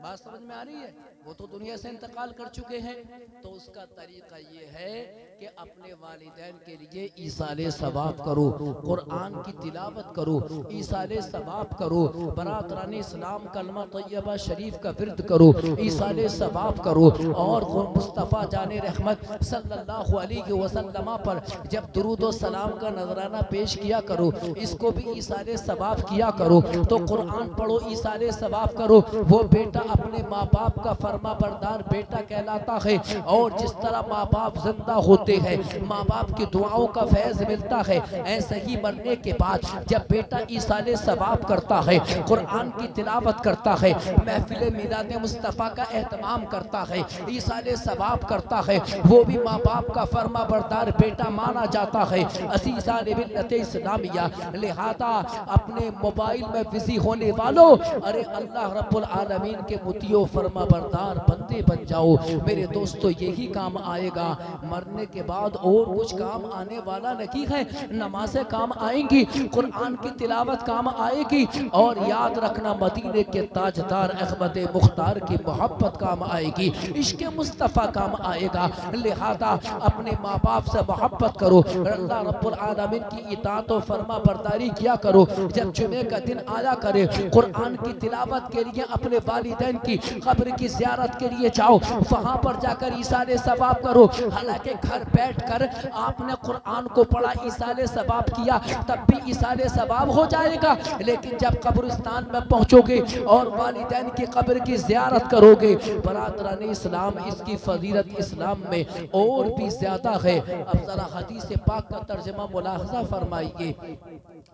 बात समझ में आ रही है? वो तो दुनिया से इंतकाल कर चुके हैं। तो उसका तरीका ये है कि अपने वालिदैन के लिए ईसाले सवाब करो, कुरान की तिलावत करो, ईसाले सवाब करो, बरातरानी इस्लाम कलमा तैयबा शरीफ का विर्द करो, ईसाले सवाब करो। और मुस्तफ़ा जाने रहमत सल्लल्लाहु अलैहि वसल्लम पर जब दुरूद व सलाम का नजराना पेश किया करो, इसको भी ईसाले सवाब किया करो। तो कुरान पढ़ो, ईसाले सवाब करो। वो बेटा अपने माँ बाप का फरमा बरदार बेटा कहलाता है। और जिस तरह माँ बाप जिंदा होते हैं, माँ बाप की दुआओं का फैज मिलता है, ऐसे ही मरने के बाद जब बेटा ईसाले सवाब करता है, कुरान की तिलावत करता है, महफिल मिलाद मुस्तफ़ा का एहतमाम करता है, ईसाले सवाब करता है, वो भी माँ बाप का फरमा बरदार बेटा माना जाता है। असीसा मिल्लत इस्लामिया। लिहाजा अपने मोबाइल में बिजी होने वालों, अरे अल्लाह रब्बुल आलमीन के मुतियो फरमा बरदार बंदे बन जाओ। मेरे दोस्तों, यही काम आएगा। मरने के बाद और कुछ काम आने वाला नहीं है। नमाज़ें काम आएंगी, कुरान की तिलावत काम आएगी, और याद रखना मदीने के ताजदार अहमद मुख्तार की मोहब्बत काम आएगी, इश्क़ मुस्तफ़ा काम आएगा। लिहाजा अपने माँ बाप से मोहब्बत करो, अल्लाह रब्बुल आलमीन की इताअत और फरमा बरदारी किया करो। जब जुमे का दिन आया करे, कुरान की तिलावत के लिए अपने वालिदैन की कब्र की ज़ियारत के लिए जाओ, वहाँ पर जाकर ईसाले सवाब करो। हालांकि घर बैठकर आपने कुरान को पढ़ा, ईसाले सवाब किया, तब भी ईसाले सवाब हो जाएगा। लेकिन जब कब्रिस्तान में पहुँचोगे और वालिदैन की कब्र की ज़ियारत करोगे, बरादरान इस्लाम, इसकी फजीलत इस्लाम में और भी ज्यादा है। अब जरा हदीस पाक का तर्जमा मुलाहजा फरमाइए।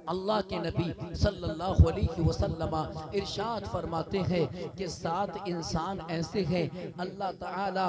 अल्लाह के नबी सल्लल्लाहु अलैहि वसल्लम इरशाद फरमाते हैं कि 7 इंसान ऐसे हैं, अल्लाह ताला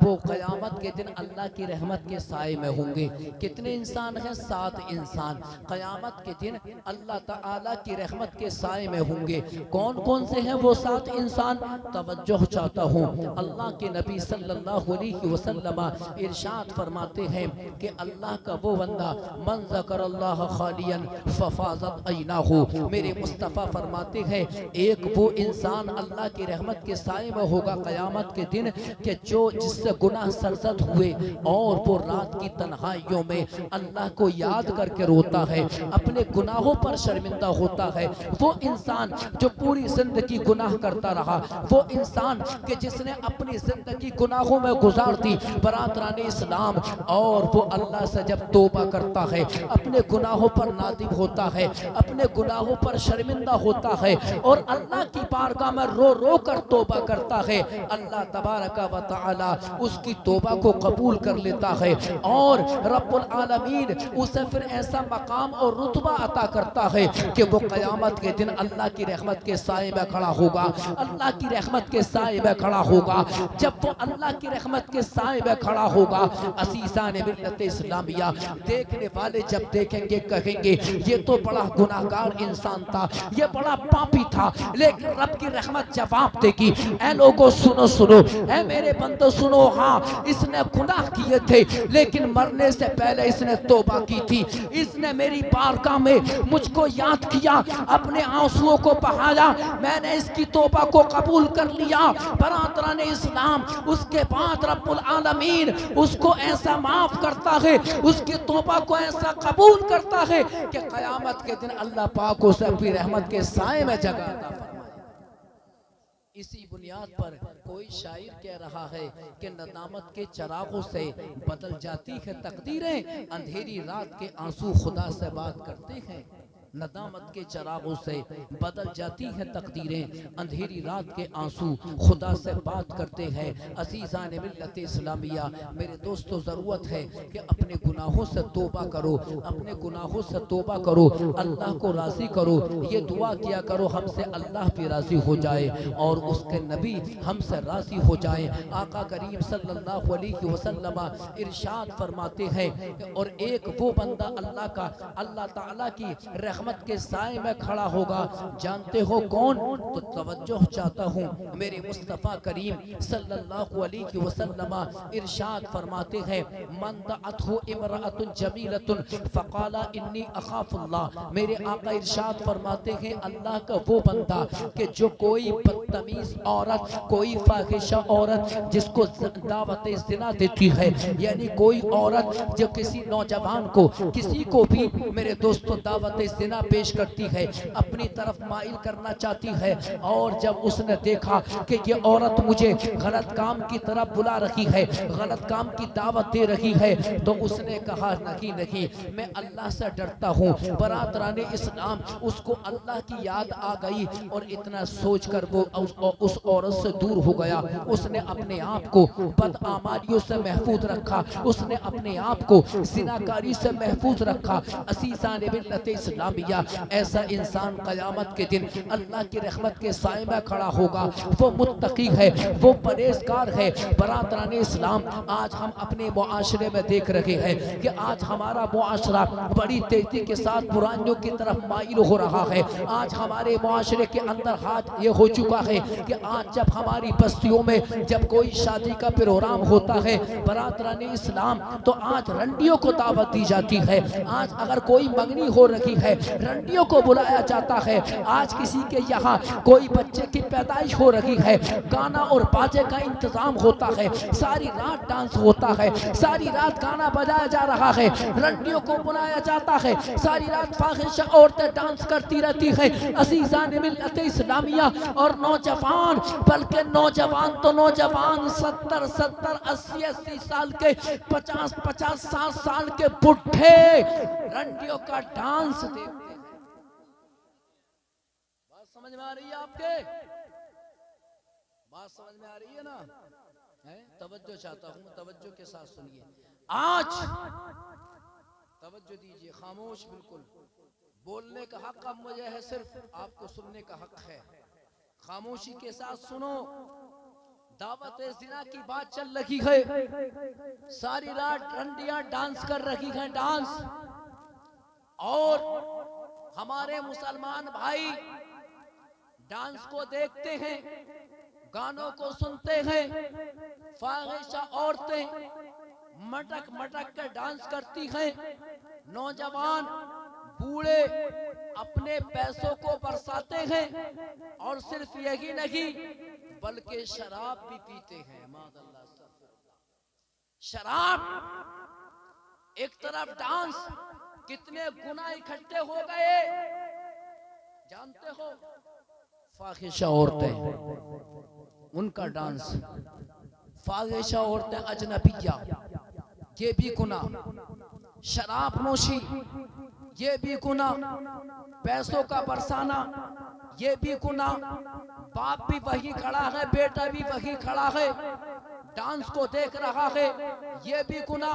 वो क़यामत के दिन अल्लाह की रहमत के साए में होंगे। कितने इंसान हैं? 7 इंसान क़यामत के दिन अल्लाह ताला की रहमत के साए में होंगे। कौन कौन से हैं वो 7 इंसान? तवज्जो चाहता हूँ। अल्लाह के नबी सल्लल्लाहु अलैहि वसल्लम इरशाद फरमाते हैं कि अल्लाह का वो बंदा मन ज़करल्लाह खालियन फफाज़त ऐनाहु। मेरे मुस्तफ़ा फरमाते हैं, एक वो इंसान अल्लाह की रहमत के साए में होगा क़यामत के दिन कि जो जिससे गुनाह सरजद हुए और वो रात की तन्हाइयों में अल्लाह को याद करके रोता है, अपने गुनाहों पर शर्मिंदा होता है। वो इंसान जो पूरी जिंदगी गुनाह करता रहा, वो इंसान कि जिसने अपनी जिंदगी गुनाहों में गुजार दी, बरादरान इस्लाम, और वो अल्लाह से जब तौबा करता है, अपने गुनाहों पर नादिम होता है, अपने गुनाहों पर शर्मिंदा होता है और अल्लाह की बारगाह में रो रो कर तौबा करता है, अल्लाह तबारक व तआला उसकी तौबा को कबूल कर लेता है और रब्बुल आलमीन उसे फिर ऐसा मकाम और रुतबा अता करता है कि वो क़यामत के दिन अल्लाह की रहमत के साए में खड़ा होगा। अल्लाह की रहमत के साए में खड़ा होगा। जब वो अल्लाह की रहमत के साए में खड़ा होगा, असीसा ने मिल्लत इस्लामिया, देखने वाले जब देखेंगे कहेंगे ये तो बड़ा गुनाहगार इंसान था, ये बड़ा पापी था, लेकिन रब की रहमत जवाब देगी, ऐ लोगों सुनो सुनो, ऐ मेरे बंदो सुनो, हाँ इसने गुनाह किए थे लेकिन मरने से पहले इसने तौबा की थी, इसने मेरी बारगाह में मुझको याद किया, अपने आंसुओं को बहाया, मैंने इसकी तौबा को कबूल कर लिया। बरादरान इस्लाम, उसके बाद रब्बुल आलमीन उसको ऐसा माफ करता है, उसकी तौबा को ऐसा कबूल करता है कि क़यामत के दिन अल्लाह पाक उसे अपनी रहमत के साए में जगह अता फरमाए। इसी बुनियाद पर कोई शायर कह रहा है कि नदामत के चरागों से बदल जाती है तकदीरें, अंधेरी रात के आंसू खुदा से बात करते हैं। नदामत के चरागों से बदल जाती है तकदीरें, अंधेरी रात के आंसू खुदा से बात करते हैं। असीज़ान मिल्लत इस्लामिया, मेरे दोस्तों, ज़रूरत है कि अपने गुनाहों से तौबा करो, अपने गुनाहों से तौबा करो, अल्लाह को राज़ी करो, ये दुआ किया करो हमसे अल्लाह भी राज़ी हो जाए और उसके नबी हमसे राज़ी हो जाए। आका करीम सल्लल्लाहु अलैहि वसल्लम इरशाद फरमाते हैं और एक वो बंदा अल्लाह का, अल्लाह ताला की रहमत रहमत के साए में खड़ा होगा। जानते हो कौन? तो तवज्जो चाहता हूँ, मेरे मुस्तफ़ा करीम सल्लल्लाहु अलैहि वसल्लम इरशाद फरमाते हैं, मन दअतहु इमराअतुन जमीलतुन फ़क़ाला इन्नी अख़ाफ़ुल्लाह। मेरे आका इरशाद फरमाते हैं, अल्लाह का वो बंदा कि जो कोई बदतमीज औरत, कोई फाहिशा औरत जिसको दावत ज़िना देती है, यानी कोई औरत जो किसी नौजवान को, किसी को भी मेरे दोस्तों दावत ज़िना पेश करती है, अपनी तरफ माइल करना चाहती है, और जब उसने देखा कि ये औरत मुझे गलत काम की तरफ बुला रही है, गलत काम की दावत दे रही है, तो उसने कहा नहीं नहीं, मैं अल्लाह से डरता हूँ। बरातराने इस्लाम, उसको अल्लाह की याद आ गई और इतना सोचकर वो उस औरत से दूर हो गया। उसने अपने आप को बदआमालियों से महफूज रखा, उसने अपने आप को ज़िनाकारी से महफूज रखा। असीसान मिल्लत इस्लामिया, ऐसा इंसान क़यामत के दिन अल्लाह की रहमत के साए में खड़ा होगा। वो मुत्तकी है, वो परहेज़गार है। बरातराने इस्लाम, आज हम अपने मुआशरे में देख रहे हैं कि आज हमारा मुआशरा बड़ी तेजी के साथ बुराइयों की तरफ माइल हो रहा है। आज हमारे मुआशरे के अंदर हाथ ये हो चुका है कि आज जब हमारी बस्तियों में जब कोई शादी का प्रोग्राम होता है, बरातराने इस्लाम, तो आज रंडियों को दावत दी जाती है। आज अगर कोई मंगनी हो रही है, रंडियों को बुलाया जाता है। आज किसी के यहाँ कोई बच्चे की पैदाइश हो रही है, गाना और बाजे का इंतजाम होता है, सारी रात डांस होता है, सारी रात गाना बजाया जा रहा है, रंडियों को बुलाया जाता है, सारी रात फाहिश औरतें डांस करती रहती है। अज़ीज़ान मिल्लत इस्लामिया, और नौजवान, बल्कि नौजवान तो नौजवान 70-70, 80-80 साल के, 50-50, 60 साल के बुढ़े रंडियों का डांस देखते हैं। बात समझ में आ रही है आपके? बात समझ में आ रही है ना? है? तवज्जो चाहता हूँ, तवज्जो के साथ सुनिए। आज तवज्जो दीजिए, खामोश बिल्कुल। बोलने का हक अब मुझे है, सिर्फ आपको सुनने का हक है। खामोशी के साथ सुनो। दावत ज़िना की बात चल रही है, सारी रात रंडियां डांस कर रही हैं, डांस। और हमारे मुसलमान भाई डांस को देखते हैं, गानों को सुनते हैं। फाहिशा औरतें मटक मटक कर डांस करती हैं। नौजवान बूढ़े अपने पैसों को बरसाते हैं, और सिर्फ यही नहीं बल्कि शराब भी पीते हैं। शराब एक तरफ, डांस, कितने गुना इकट्ठे हो गए जानते हो? फाहिशा औरतें, उनका डांस, फाहिशा औरतें अजनबिया, ये भी गुना। शराब नोशी, ये भी गुना। पैसों का बरसाना, ये भी गुना। बाप भी वही खड़ा है, बेटा भी वही खड़ा है, डांस को देख रहा है, ये भी गुना।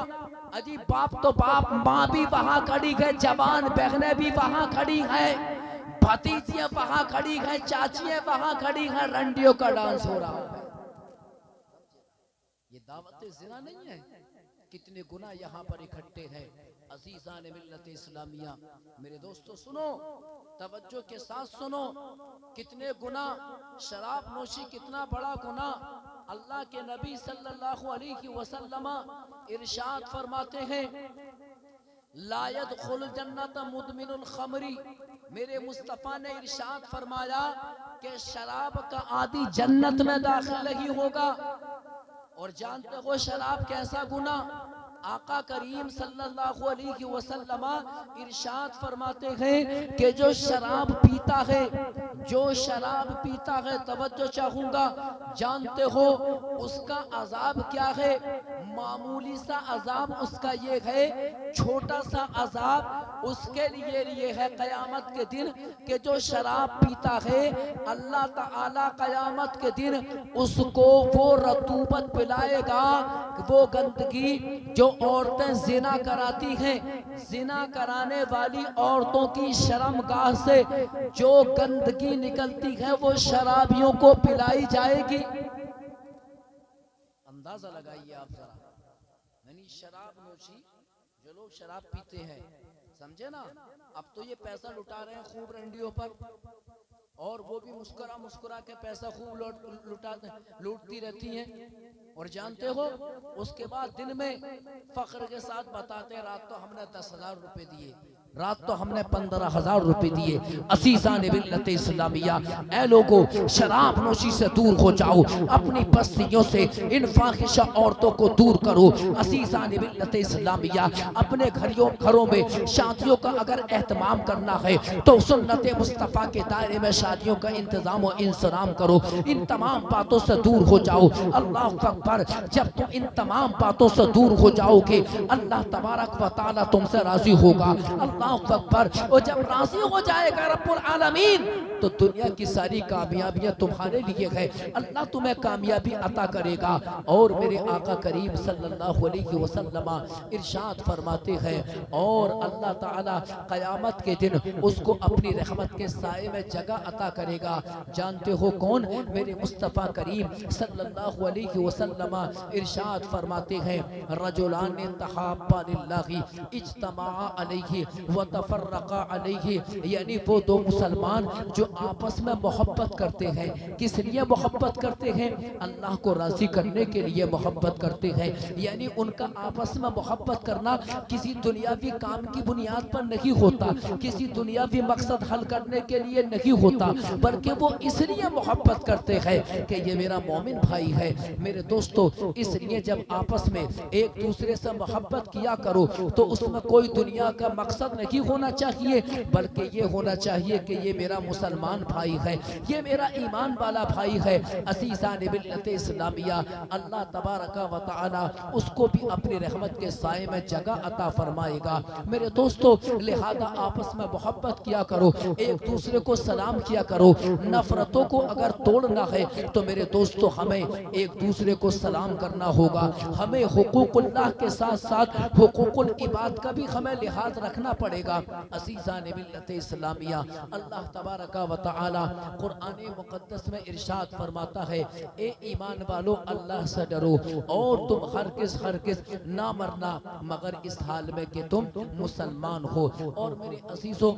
अजी बाप तो बाप, माँ भी वहां खड़ी है, जवान बहनें भी वहां खड़ी है, भतीजियां वहां खड़ी हैं, चाचियां वहां खड़ी हैं, रंडियों का डांस हो रहा है। ये दावत ज़िना नहीं है? कितने गुना यहाँ पर इकट्ठे हैं। अज़ीज़ान मिल्लत इस्लामिया, मेरे दोस्तों सुनो, तवज्जो के साथ सुनो। कितने गुना, शराब नोशी कितना बड़ा गुना। अल्लाह के नबी सल्लल्लाहु अलैहि वसल्लम इरशाद फरमाते हैं, ला यदखुल जन्नत मुदमिनुल खमरी। मेरे मुस्तफ़ा ने इरशाद फरमाया कि शराब का आदि जन्नत में दाखिल नहीं होगा। और जानते हो शराब कैसा गुना? आका करीम सल्लल्लाहु अलैहि वसल्लम इरशाद फरमाते हैं कि जो शराब पीता है, जो शराब पीता है, तवज्जो चाहूंगा, जानते हो उसका अजाब क्या है? मामूली सा अजाब उसका ये है, छोटा सा अजाब उसके लिए है क़यामत के दिन, कि जो शराब पीता है अल्लाह ताला क़यामत के दिन उसको वो रतूबत पिलाएगा, वो गंदगी जो औरतें जिना कराती हैं, जिना कराने वाली औरतों की शर्मगाह से जो गंदगी निकलती है वो शराबियों को पिलाई जाएगी। अंदाजा लगाइए आप जरा। यानी शराब नोशी, जो लोग शराब पीते हैं, समझे ना। अब तो ये पैसा लुटा रहे हैं खूब रंडियों पर, और वो भी मुस्कुरा मुस्कुरा के पैसा खूब लूटती रहती हैं। और जानते हो उसके बाद दिन में फख्र के साथ बताते हैं रात तो हमने 10,000 रुपए दिए, रात तो हमने 15,000 रुपए दिए। असीज़ान मिल्लत इस्लामिया, ऐ लोगों शराब नोशी से दूर हो जाओ, अपनी बस्तियों से इन फाहिशा औरतों को दूर करो। असीज़ान मिल्लत इस्लामिया, अपने घरों में शादियों का अगर एहतमाम करना है तो सुन्नत मुस्तफ़ा के दायरे में शादियों का इंतजाम और इंतजाम करो। इन तमाम बातों से दूर हो जाओ। अल्लाह अकबर, जब तुम इन तमाम बातों से दूर हो जाओगे अल्लाह तबारक व तआला तुमसे राजी होगा। अल्लाह अकबर, और जब राजी हो जाएगा रब्बुल आलमीन तो दुनिया की सारी कामयाबियां तुम्हारे लिए है। अल्लाह तुम्हें कामयाबी अता करेगा। और मेरे आका करीम सल्लल्लाहु अलैहि वसल्लम इरशाद फरमाते हैं, और अल्लाह ताला क़यामत के दिन उसको अपनी रहमत के साए में जगह अता करेगा। जानते हो कौन? मेरे मुस्तफ़ा करीम सल्लल्लाहु अलैहि वसल्लम इरशाद फरमाते हैं, रजुलान तहाब्बा लिल्लाहि इज्तमा अलैहि व तफर्रका अलैहि, यानी वो दो मुसलमान जो आपस में मोहब्बत करते हैं। किस लिए मोहब्बत करते हैं? अल्लाह को राजी करने के लिए मोहब्बत करते हैं। यानी उनका आपस में मोहब्बत करना किसी दुनियावी काम की बुनियाद पर नहीं होता, किसी दुनियावी मकसद हल करने के लिए नहीं होता, बल्कि वो इसलिए मोहब्बत करते हैं कि ये मेरा मोमिन भाई है। मेरे दोस्तों, इसलिए जब आपस में एक दूसरे से मोहब्बत किया करो तो उसमें कोई दुनिया का मकसद नहीं होना चाहिए, बल्कि ये होना चाहिए कि ये मेरा मुसलमान भाई है, ये मेरा ईमान वाला भाई है। असीज़ान मिल्लत इस्लामिया, अल्लाह तबारका व तआला उसको भी अपनी रहमत के साए में जगह अता फरमाएगा। मेरे दोस्तों, लिहाजा आपस में मोहब्बत किया करो, एक दूसरे को सलाम किया करो। नफरतों को अगर तोड़ना है तो मेरे दोस्तों हमें एक दूसरे को सलाम करना होगा। हमें हुकूकुल्लाह के साथ साथ हुकूकुल इबाद का भी हमें लिहाज रखना पड़ेगा। असीज़ान मिल्लत इस्लामिया, अल्लाह तबारका व तआला कुरान मुक़द्दस में इरशाद फरमाता है, ए ईमान वालों अल्लाह से डरो और तुम हरगिज़ ना मरना मगर इस हाल में कि तुम मुसलमान हो। और मेरे अजीजों,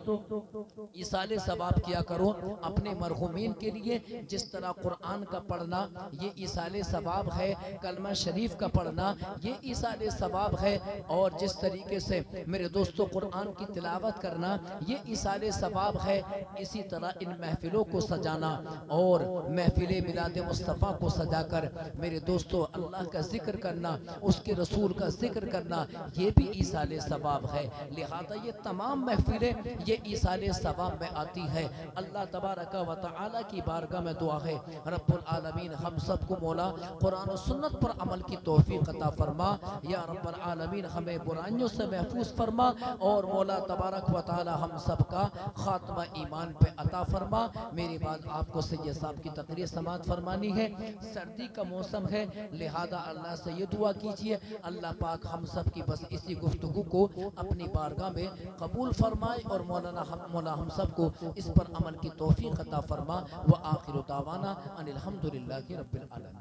इसाले सवाब किया करो अपने मरहुमीन के लिए। जिस तरह कुरान का पढ़ना ये इसाले सवाब है, कलमा शरीफ का पढ़ना ये इसाले सवाब है, और जिस तरीके से मेरे दोस्तों कुरान की तिलावत करना ये इसाले सवाब है, इसी तरह इन महफिलों को सजाना और महफिल मिलाद मुस्तफ़ा को सजाकर मेरे दोस्तों अल्लाह का जिक्र करना, उसके रसूल का जिक्र करना ये भी इसाले सवाब है। लिहाजा ये तमाम महफिलें ये इसाले सवाब में आती है। अल्लाह तबारक व तआला की बारगाह में दुआ है, रब्बुल आलमीन हम सबको मौला कुरान और सुन्नत पर अमल की तौफीक अता फरमा। या रब्बुल आलमीन हमें बुराइयों से महफूज फरमा, और मौला तबारक व तआला हम सबका खात्मा ईमान पे अता फरमा। मेरी बात आपको सैयद साहब की तकरीर समात फरमानी है। सर्दी का मौसम है, लिहाजा अल्लाह से ये दुआ कीजिए अल्लाह पाक हम सब की बस इसी गुफ्तगू को अपनी बारगाह में कबूल फरमाए, और मौला हम सब को इस पर अमल की तौफीक अता फरमा। व आखिर दावाना अनिल हम्दुलिल्लाहि रब्बिल आलमीन।